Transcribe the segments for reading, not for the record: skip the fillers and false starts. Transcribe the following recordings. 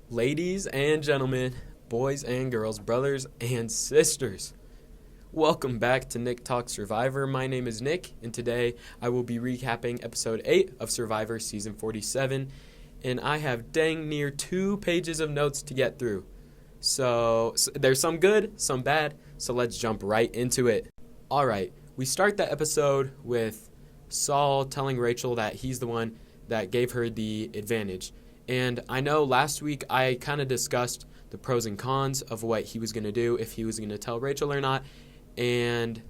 Ladies and gentlemen, boys and girls, brothers and sisters, welcome back to Nicktalksurvivor. My name is Nick, and today I will be recapping episode 8 of Survivor Season 47, and I have dang near 2 pages of notes to get through. So there's some good, some bad, so let's jump right into it. Alright, we start the episode with Saul telling Rachel that he's the one that gave her the advantage. And I know last week I kind of discussed the pros and cons of what he was going to do, if he was going to tell Rachel or not. And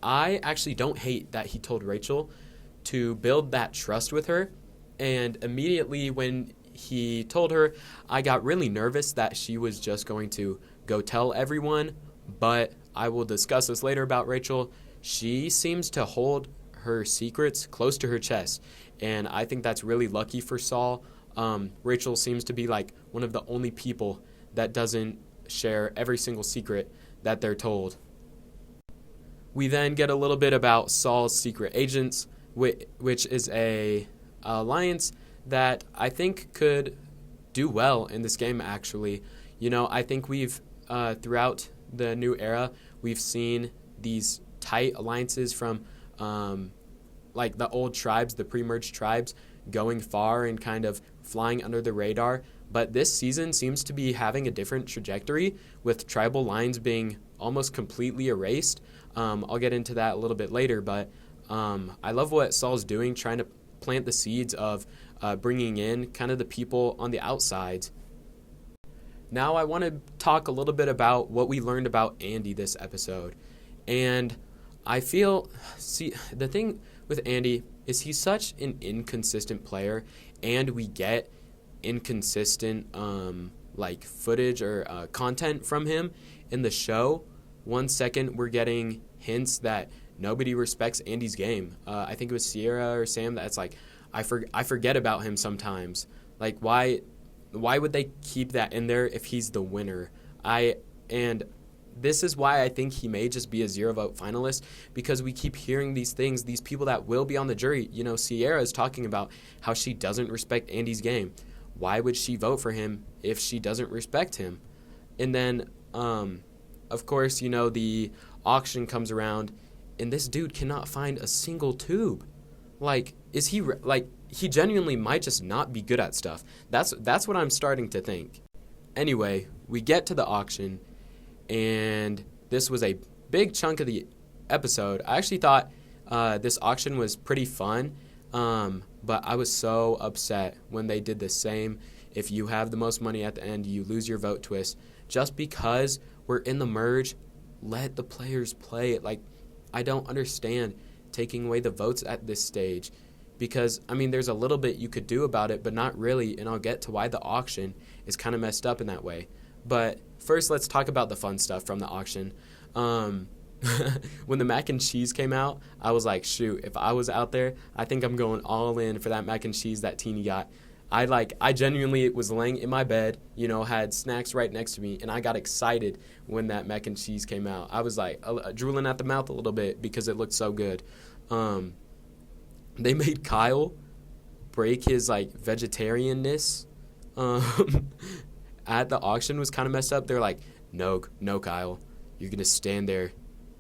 I actually don't hate that he told Rachel to build that trust with her. And immediately when he told her, I got really nervous that she was just going to go tell everyone. But I will discuss this later about Rachel. She seems to hold her secrets close to her chest. And I think that's really lucky for Saul. Rachel seems to be like one of the only people that doesn't share every single secret that they're told. We then get a little bit about Saul's secret agents, which is a alliance that I think could do well in this game, actually. You know, I think we've, throughout the new era, we've seen these tight alliances from, like the old tribes, the pre-merged tribes, going far and kind of flying under the radar. But this season seems to be having a different trajectory, with tribal lines being almost completely erased. I'll get into that a little bit later, but I love what Saul's doing, trying to plant the seeds of bringing in kind of the people on the outside. Now I want to talk a little bit about what we learned about Andy this episode. And I feel, the thing with Andy is he's such an inconsistent player, and we get inconsistent like footage or content from him in the show. One second we're getting hints that nobody respects Andy's game. I think it was Sierra or Sam that's like, I forget about him sometimes. Like, why would they keep that in there if he's the winner? And this is why I think he may just be a 0-vote finalist, because we keep hearing these things, these people that will be on the jury. You know, Sierra is talking about how she doesn't respect Andy's game. Why would she vote for him if she doesn't respect him? And then, of course, you know, the auction comes around, and this dude cannot find a single tube. Like, is he, he genuinely might just not be good at stuff. That's what I'm starting to think. Anyway, we get to the auction, and this was a big chunk of the episode. I actually thought this auction was pretty fun, but I was so upset when they did the same. If you have the most money at the end, you lose your vote twist. Just because we're in the merge, let the players play it. Like, I don't understand taking away the votes at this stage, because, I mean, there's a little bit you could do about it, but not really, and I'll get to why the auction is kind of messed up in that way. But first, let's talk about the fun stuff from the auction. When the mac and cheese came out, I was like, shoot, if I was out there, I think I'm going all in for that mac and cheese that Teeny got. I genuinely was laying in my bed, you know, had snacks right next to me, and I got excited when that mac and cheese came out. I was like drooling at the mouth a little bit because it looked so good. They made Kyle break his like vegetarianness. At the auction was kind of messed up. They're like, no, Kyle, you're gonna stand there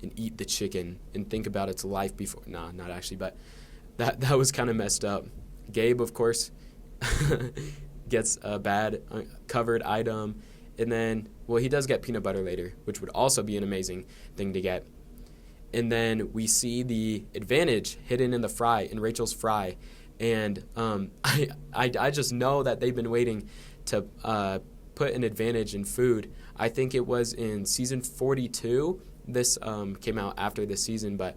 and eat the chicken and think about its life before. Nah, not actually, but that was kind of messed up. Gabe, of course, gets a bad covered item, and then, well, he does get peanut butter later, which would also be an amazing thing to get. And then we see the advantage hidden in the fry, in Rachel's fry, and I just know that they've been waiting to put an advantage in food. I think it was in season 42. This came out after this season, but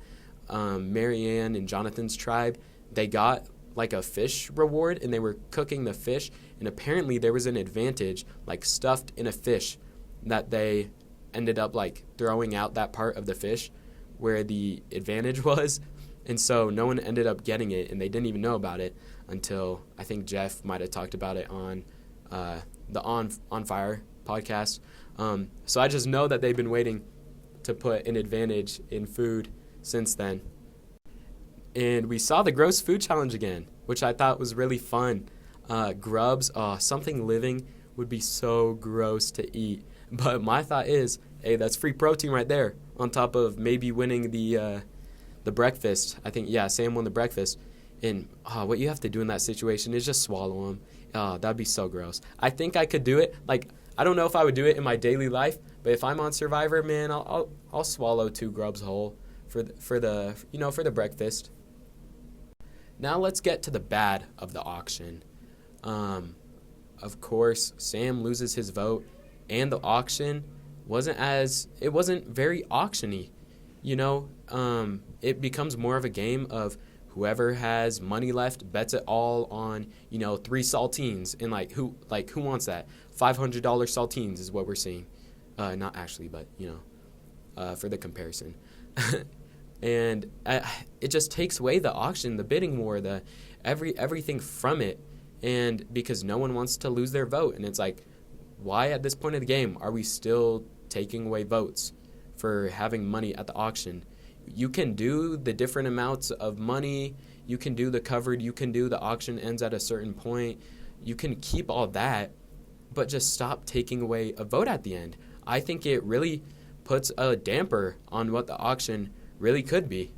Marianne and Jonathan's tribe, they got like a fish reward, and they were cooking the fish, and apparently there was an advantage like stuffed in a fish that they ended up like throwing out that part of the fish where the advantage was, and so no one ended up getting it, and they didn't even know about it until I think Jeff might have talked about it on the On Fire podcast. So I just know that they've been waiting to put an advantage in food since then. And we saw the gross food challenge again, which I thought was really fun. Grubs, Something Living would be so gross to eat. But my thought is, hey, that's free protein right there on top of maybe winning the breakfast. I think, yeah, Sam won the breakfast. And what you have to do in that situation is just swallow them. That'd be so gross. I think I could do it. Like, I don't know if I would do it in my daily life, but if I'm on Survivor, man, I'll swallow 2 grubs whole for the breakfast. Now let's get to the bad of the auction. Of course, Sam loses his vote, and the auction wasn't very auction-y. It becomes more of a game of whoever has money left bets it all on 3 saltines, and who wants that? $500 saltines is what we're seeing. Not actually, but for the comparison. And it just takes away the auction, the bidding war, everything from it, and because no one wants to lose their vote, and it's like, why at this point of the game are we still taking away votes for having money at the auction? You can do the different amounts of money, you can do the covered, you can do the auction ends at a certain point, you can keep all that, but just stop taking away a vote at the end. I think it really puts a damper on what the auction really could be.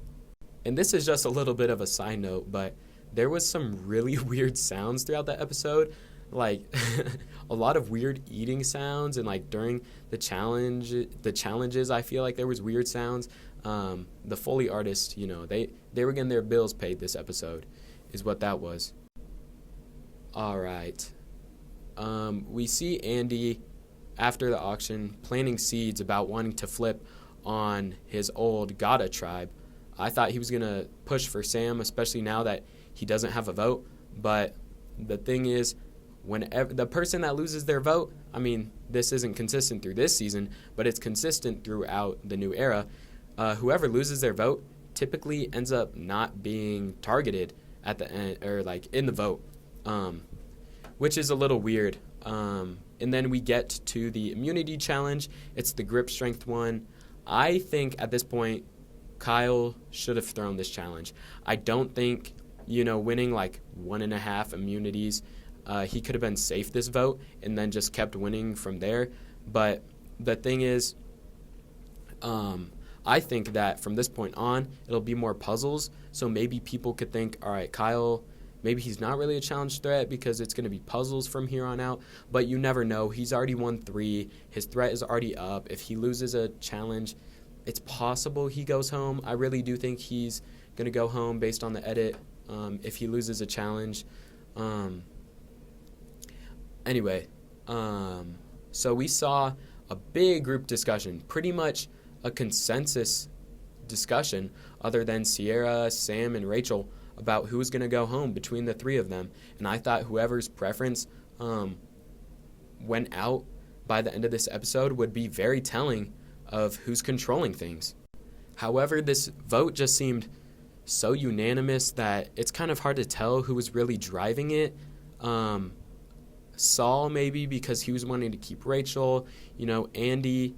And this is just a little bit of a side note, but there was some really weird sounds throughout the episode, like a lot of weird eating sounds, and like during the challenges, I feel like there was weird sounds. The Foley artists, they were getting their bills paid this episode, is what that was. All right. We see Andy after the auction planting seeds about wanting to flip on his old Gada tribe. I thought he was going to push for Sam, especially now that he doesn't have a vote. But the thing is, whenever the person that loses their vote, I mean, this isn't consistent through this season, but it's consistent throughout the new era. Whoever loses their vote typically ends up not being targeted at the end, or like in the vote, which is a little weird. And then we get to the immunity challenge. It's the grip strength one. I think at this point, Kyle should have thrown this challenge. I don't think, winning like 1.5 immunities, he could have been safe this vote and then just kept winning from there. But the thing is, I think that from this point on, it'll be more puzzles. So maybe people could think, all right, Kyle, maybe he's not really a challenge threat because it's going to be puzzles from here on out. But you never know. He's already won 3. His threat is already up. If he loses a challenge, it's possible he goes home. I really do think he's going to go home based on the edit if he loses a challenge. Anyway, so we saw a big group discussion, pretty much a consensus discussion other than Sierra, Sam, and Rachel about who was going to go home between the 3 of them. And I thought whoever's preference went out by the end of this episode would be very telling of who's controlling things. However, this vote just seemed so unanimous that it's kind of hard to tell who was really driving it. Saul, maybe because he was wanting to keep Rachel. Andy,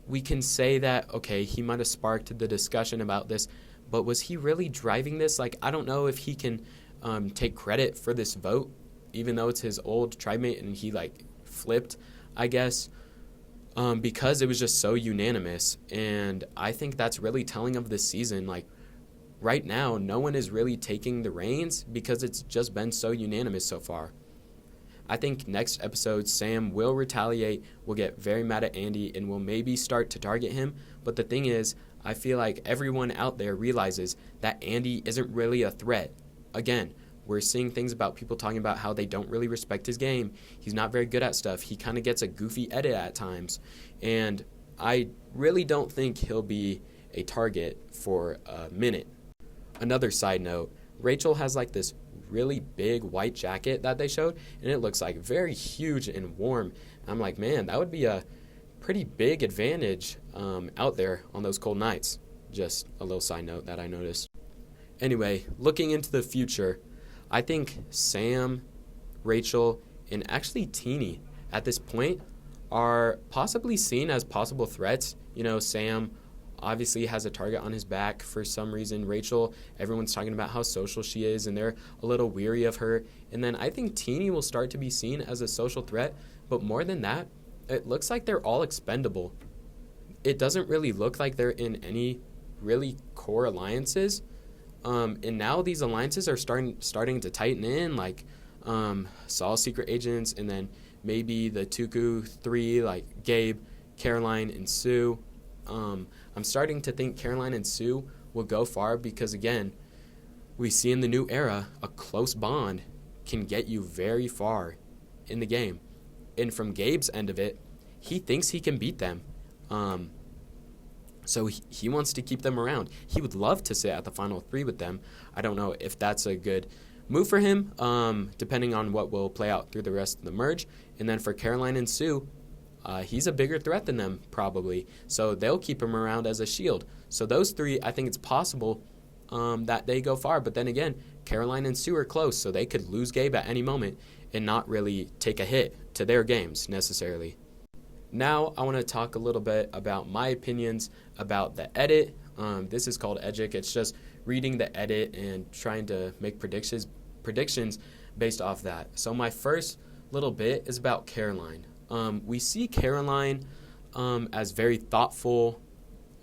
we can say that, okay, he might have sparked the discussion about this, but was he really driving this? Like, I don't know if he can take credit for this vote, even though it's his old tribe mate and he, flipped, I guess, because it was just so unanimous. And I think that's really telling of this season. Like, right now, no one is really taking the reins because it's just been so unanimous so far. I think next episode, Sam will retaliate, will get very mad at Andy, and will maybe start to target him. But the thing is, I feel like everyone out there realizes that Andy isn't really a threat. Again, we're seeing things about people talking about how they don't really respect his game. He's not very good at stuff. He kind of gets a goofy edit at times. And I really don't think he'll be a target for a minute. Another side note, Rachel has this really big white jacket that they showed, and it looks very huge and warm. I'm like, man, that would be a pretty big advantage out there on those cold nights. Just a little side note that I noticed. Anyway, looking into the future, I think Sam, Rachel, and actually Teeny at this point are possibly seen as possible threats. Sam obviously has a target on his back for some reason. Rachel, everyone's talking about how social she is, and they're a little weary of her. And then I think Teeny will start to be seen as a social threat, But more than that, it looks like they're all expendable. It doesn't really look like they're in any really core alliances. And now these alliances are starting to tighten in, like Saul's secret agents, and then maybe the Tuku 3, like Gabe, Caroline, and Sue. I'm starting to think Caroline and Sue will go far because, again, we see in the new era a close bond can get you very far in the game. And from Gabe's end of it, he thinks he can beat them. So he wants to keep them around. He would love to sit at the final 3 with them. I don't know if that's a good move for him, depending on what will play out through the rest of the merge. And then for Caroline and Sue, he's a bigger threat than them, probably. So they'll keep him around as a shield. So those 3, I think it's possible that they go far. But then again, Caroline and Sue are close, so they could lose Gabe at any moment and not really take a hit to their games necessarily. Now I want to talk a little bit about my opinions about the edit. This is called Edgic. It's just reading the edit and trying to make predictions based off that. So my first little bit is about Caroline. We see Caroline as very thoughtful,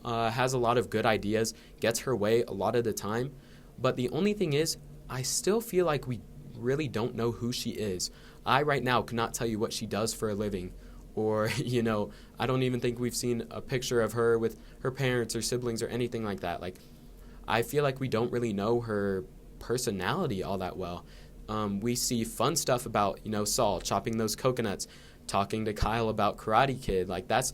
has a lot of good ideas, gets her way a lot of the time. But the only thing is, I still feel like we really don't know who she is. I right now cannot tell you what she does for a living. Or, I don't even think we've seen a picture of her with her parents or siblings or anything like that. Like, I feel like we don't really know her personality all that well. We see fun stuff about, Saul chopping those coconuts, talking to Kyle about Karate Kid. Like, that's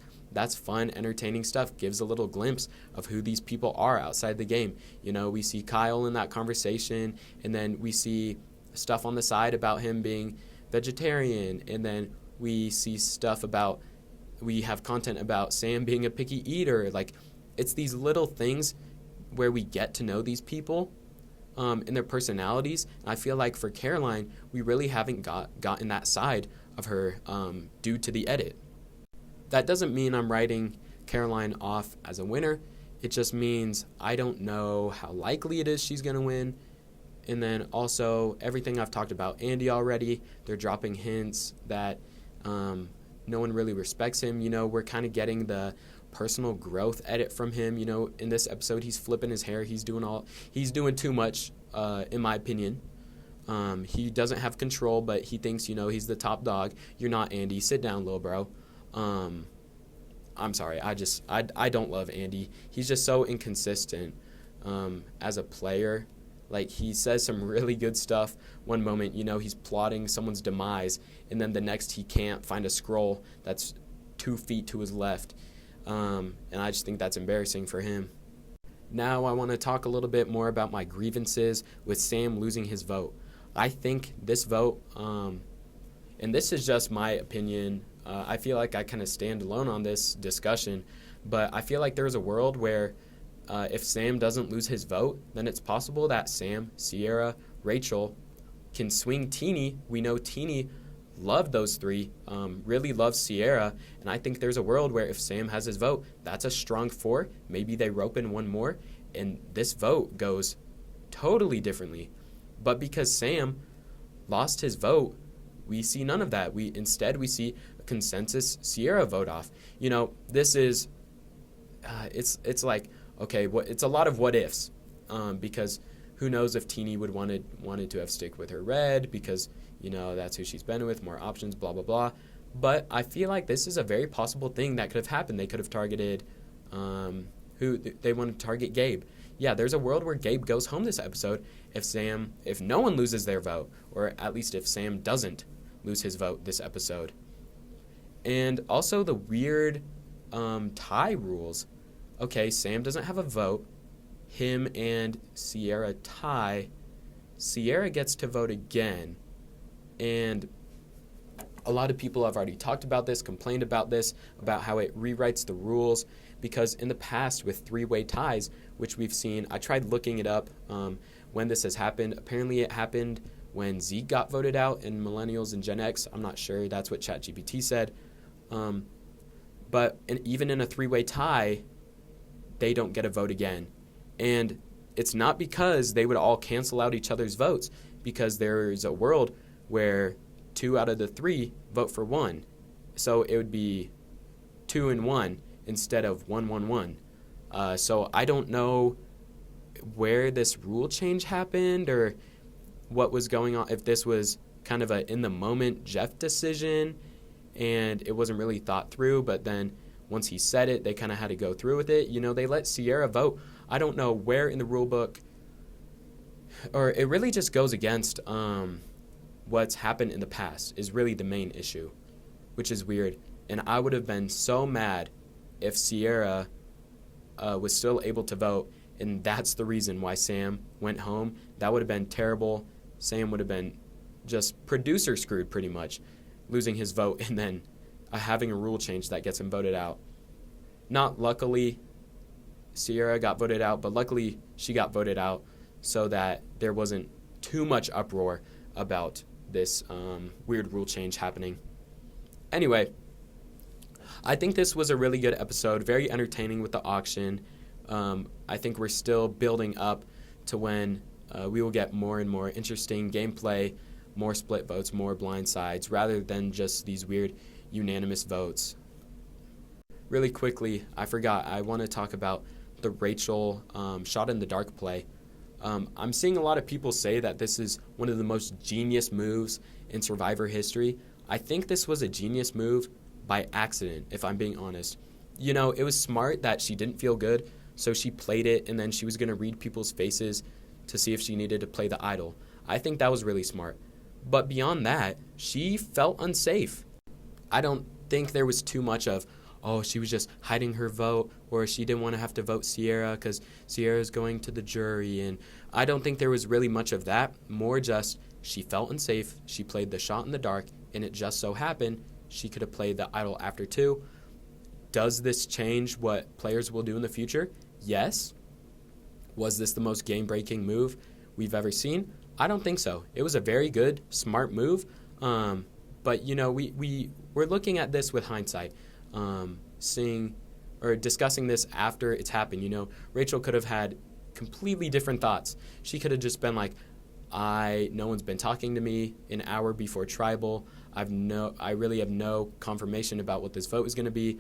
fun, entertaining stuff. Gives a little glimpse of who these people are outside the game. We see Kyle in that conversation, and then we see stuff on the side about him being vegetarian, and then we see we have content about Sam being a picky eater. Like, it's these little things where we get to know these people and their personalities. And I feel like for Caroline, we really haven't gotten that side of her due to the edit. That doesn't mean I'm writing Caroline off as a winner. It just means I don't know how likely it is she's going to win. And then also everything I've talked about Andy already. They're dropping hints that no one really respects him. We're kind of getting the personal growth edit from him. In this episode, he's flipping his hair. He's doing too much, in my opinion. He doesn't have control, but he thinks, he's the top dog. You're not, Andy. Sit down, little bro. I'm sorry. I don't love Andy. He's just so inconsistent as a player. Like, he says some really good stuff. One moment, he's plotting someone's demise, and then the next he can't find a scroll that's 2 feet to his left. And I just think that's embarrassing for him. Now I want to talk a little bit more about my grievances with Sam losing his vote. I think this vote, and this is just my opinion, I feel like I kind of stand alone on this discussion, but I feel like there's a world where if Sam doesn't lose his vote, then it's possible that Sam, Sierra, Rachel can swing Teeny. We know Teeny loved those 3, really loves Sierra, and I think there's a world where if Sam has his vote, that's a strong 4. Maybe they rope in one more, and this vote goes totally differently. But because Sam lost his vote, we see none of that. Instead we see a consensus Sierra vote off. This is it's like, okay, it's a lot of what ifs, because who knows if Teeny would wanted to have stick with her red because that's who she's been with, more options, blah blah blah. But I feel like this is a very possible thing that could have happened. They could have targeted who they wanted to target Gabe. Yeah, there's a world where Gabe goes home this episode if no one loses their vote, or at least if Sam doesn't lose his vote this episode. And also the weird tie rules. Okay, Sam doesn't have a vote. Him and Sierra tie. Sierra gets to vote again. And a lot of people have already talked about this, complained about this, about how it rewrites the rules. Because in the past with 3-way ties, which we've seen, I tried looking it up when this has happened. Apparently it happened when Zeke got voted out in Millennials and Gen X. I'm not sure. That's what ChatGPT said. But even in a 3-way tie, they don't get a vote again. And it's not because they would all cancel out each other's votes, because there's a world where 2 out of the 3 vote for 1. So it would be 2-1 instead of 1-1-1. So I don't know where this rule change happened or what was going on, if this was kind of a in-the-moment Jeff decision and it wasn't really thought through, but then once he said it, they kind of had to go through with it. They let Sierra vote. I don't know where in the rule book, or it really just goes against what's happened in the past is really the main issue, which is weird. And I would have been so mad if Sierra was still able to vote, and that's the reason why Sam went home. That would have been terrible. Sam would have been just producer screwed pretty much, losing his vote and then having a rule change that gets him voted out. Not luckily Sierra got voted out, but luckily she got voted out so that there wasn't too much uproar about this weird rule change happening. Anyway, I think this was a really good episode, very entertaining with the auction. I think we're still building up to when we will get more and more interesting gameplay, more split votes, more blind sides, rather than just these weird unanimous votes. Really quickly, I forgot, I want to talk about the Rachel shot in the dark play. I'm seeing a lot of people say that this is one of the most genius moves in Survivor history. I think this was a genius move by accident, if I'm being honest. It was smart that she didn't feel good, so she played it, and then she was going to read people's faces to see if she needed to play the idol. I think that was really smart. But beyond that, she felt unsafe. I don't think there was too much of, she was just hiding her vote, or she didn't want to have to vote Sierra because Sierra's going to the jury. And I don't think there was really much of that. More just, she felt unsafe, she played the shot in the dark, and it just so happened she could have played the idol after 2. Does this change what players will do in the future? Yes. Was this the most game-breaking move we've ever seen? I don't think so. It was a very good, smart move. But, we're looking at this with hindsight, seeing or discussing this after it's happened. Rachel could have had completely different thoughts. She could have just been like, no one's been talking to me an hour before Tribal. I really have no confirmation about what this vote is going to be.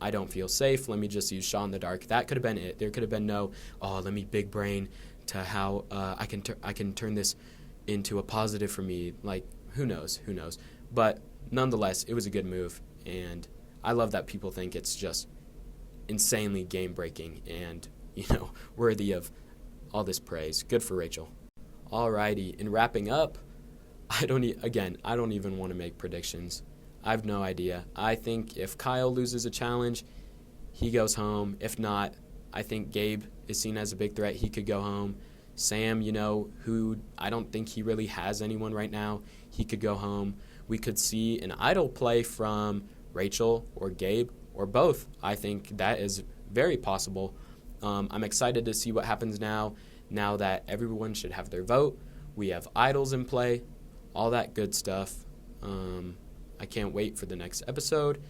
I don't feel safe. Let me just use shot in the dark. That could have been it. There could have been no, let me big brain to how I can turn this into a positive for me. Like, who knows? But nonetheless, it was a good move, and I love that people think it's just insanely game-breaking and, worthy of all this praise. Good for Rachel. Alrighty, in wrapping up, I don't even want to make predictions. I have no idea. I think if Kyle loses a challenge, he goes home. If not, I think Gabe is seen as a big threat. He could go home. Sam, who I don't think he really has anyone right now, he could go home. We could see an idol play from Rachel or Gabe or both. I think that is very possible. I'm excited to see what happens now that everyone should have their vote. We have idols in play, all that good stuff. I can't wait for the next episode,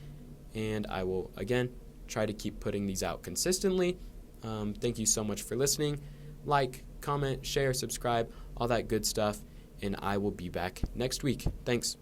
and I will, again, try to keep putting these out consistently. Thank you so much for listening. Like, comment, share, subscribe, all that good stuff, and I will be back next week. Thanks.